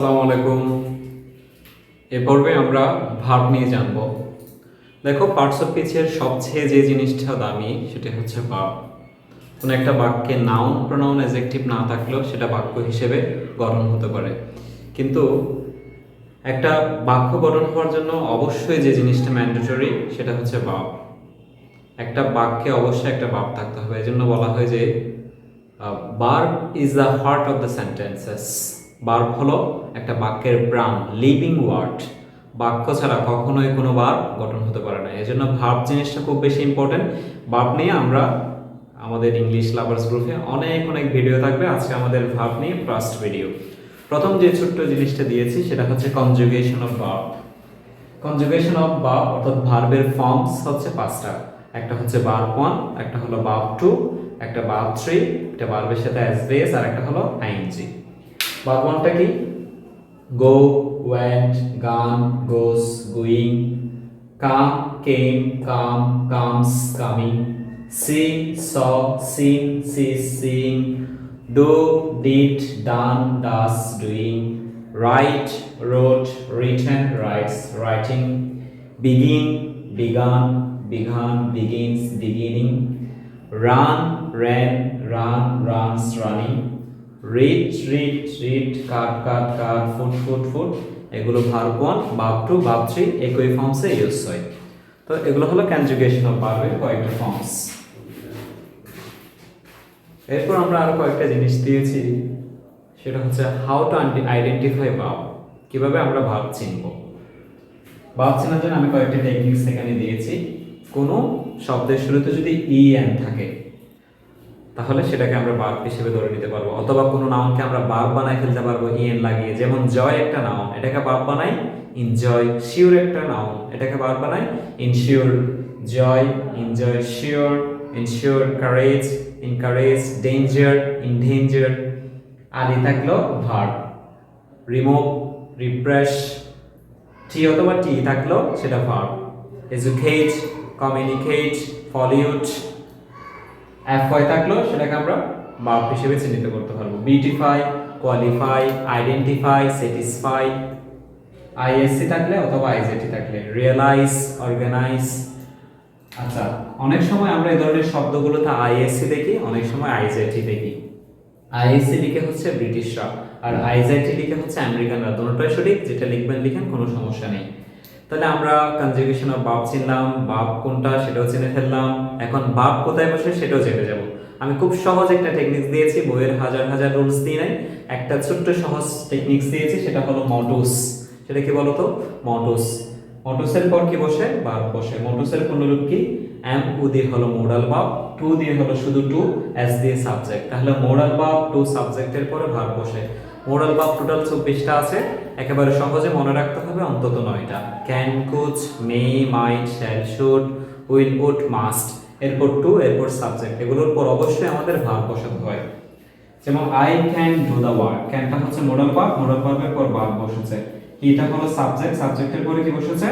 আসসালামু আলাইকুম। এ পর্বে আমরা ভার্ব নিয়ে জানব। দেখো, পার্টস অফ স্পিচের সবচেয়ে যে জিনিসটা দামি সেটা হচ্ছে ভার্ব। কোনো একটা বাক্যে নাউন, প্রোনাউন, অ্যাডজেক্টিভ না থাকলেও সেটা বাক্য হিসেবে গঠন হতে পারে। কিন্তু একটা বাক্য গঠন হওয়ার জন্য অবশ্যই যে জিনিসটা ম্যান্ডেটরি সেটা হচ্ছে ভার্ব। একটা বাক্যে অবশ্যই একটা ভার্ব থাকতে হবে। এজন্য বলা হয় যে verb is the heart of the sentences. Verb হলো একটা বাক্যের প্রাণ, লিভিং ওয়ার্ড। বাক্য ছাড়া কখনোই কোনো ভার্ব গঠন হতে পারে না। এজন্য ভার্ব জিনিসটা খুব বেশি ইম্পর্টেন্ট। ভার্ব নিয়ে আমরা আমাদের ইংলিশ লাভার্স গ্রুপে অনেক অনেক ভিডিও থাকবে। আজকে আমাদের ভার্ব নিয়ে ফার্স্ট ভিডিও। প্রথম যে ছোট্ট জিনিসটা দিয়েছি সেটা হচ্ছে conjugation of verb. Conjugation of verb অর্থাৎ ভার্বের ফর্মস হচ্ছে পাঁচটা। একটা হচ্ছে ভার্ব 1, একটা হলো ভার্ব 2, একটা ভার্ব 3, একটা ভার্বের সাথে অ্যাজ বেস, আর একটা হলো আইএনজি। ভার্ব 1টা কি? Go, went, gone, goes, going, come, came, come, comes, coming, see, saw, seen, sees, seeing, do, did, done, does, doing, write, wrote, written, writes, writing, begin, begun, began, begins, beginning, run, ran, run, runs, running, read, read, read, cut, cut, cut, foot, foot, foot। এগুলো verb 1, verb 2, verb 3 একই ফর্মসে use হয়। তো এগুলো হলো conjugation of ভার্বের কয়েকটা forms. এরপর আমরা আরো কয়েকটা জিনিস দিয়েছি, সেটা হচ্ছে হাউ টু আইডেন্টিফাই ভার্ব। কিভাবে আমরা ভার্ব চিনব। ভার্ব চেনার জন্য আমি কয়েকটা টেকনিক্স এখানে দিয়েছি। কোনো শব্দের শুরুতে যদি ইএন থাকে তাহলে সেটাকে আমরা ভার্ব হিসেবে ধরে নিতে পারবো, অথবা কোনো নাউনকে আমরা ভার্ব বানাই ফেলতে পারবো ইএন লাগিয়ে। যেমন জয় একটা নাউন, এটাকে ভার্ব বানাই এনজয়। শিওর একটা নাউন, এটাকে ভার্ব বানাই ensure. Joy, enjoy, sure, ensure. Courage, encourage, danger, endanger. আদি থাকলো ভার্ব। Remove, repress. টি অথবা টি থাকলো সেটা verb. Educate, communicate, pollute. FY থাকলো সেটাকে আমরা ভার্ব হিসেবে চিহ্নিত করতে পারবো। Beautify, qualify, identify, satisfy. ISC থাকলে অথবা আইজেটি থাকলে রিয়েলাইজ, অর্গানাইজ। আচ্ছা, অনেক সময় আমরা এই ধরনের শব্দগুলোতে আইএসসি দেখি, অনেক সময় আইজেটি দেখি। আইএসসি লিখে হচ্ছে ব্রিটিশরা, আর আইজেটি লিখে হচ্ছে আমেরিকানরা। দুটোটাই সঠিক, যেটা লিখবেন লিখেন, কোনো সমস্যা নেই। তাহলে আমরা কনজুগেশন অফ ভার্ব চিনলাম, ভার্ব কোনটা সেটাও চিনে ফেললাম। এখন ভার্ব কোথায় বসে সেটাও জেনে যাব। আমি খুব সহজ একটা টেকনিক্স দিয়েছি, বইয়ের হাজার হাজার রুলস দিয়ে নাই, একটা ছোট্ট সহজ টেকনিক্স দিয়েছি, সেটা হলো মডুস। সেটা কি বলতো? মডুস। মডুসের পর কি বসে? ভার্ব বসে। মডুসের পূর্ণরূপ কি? এম উ দিয়ে হলো মোডাল ভার্ব, টু দিয়ে হলো শুধু টু, এস দিয়ে সাবজেক্ট। তাহলে মোডাল ভার্ব টু সাবজেক্টের পরে ভার্ব বসে। মোডাল ভার্ব টোটাল 24টা আছে, একেবারে সহজে মনে রাখতে হবে অন্তত 9টা। Can, could, may, might, shall, should, will, would, must. এরপর টু, এরপর সাবজেক্ট। এগুলোর পর অবশ্যই আমাদের ভার্ব বসাতে হয়। যেমন I can do the work. ক্যানটা হচ্ছে মোডাল ভার্ব, মোডাল ভার্বের পর ভার্ব বসেছে। এটা হলো সাবজেক্ট, সাবজেক্টের পরে কি বসেছে?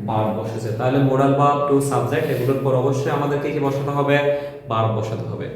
ভার্ব বসেছে। তাহলে মোডাল ভার্ব টু সাবজেক্ট, এগুলোর পর অবশ্যই আমাদেরকে কি বসাতে হবে? ভার্ব বসাতে হবে।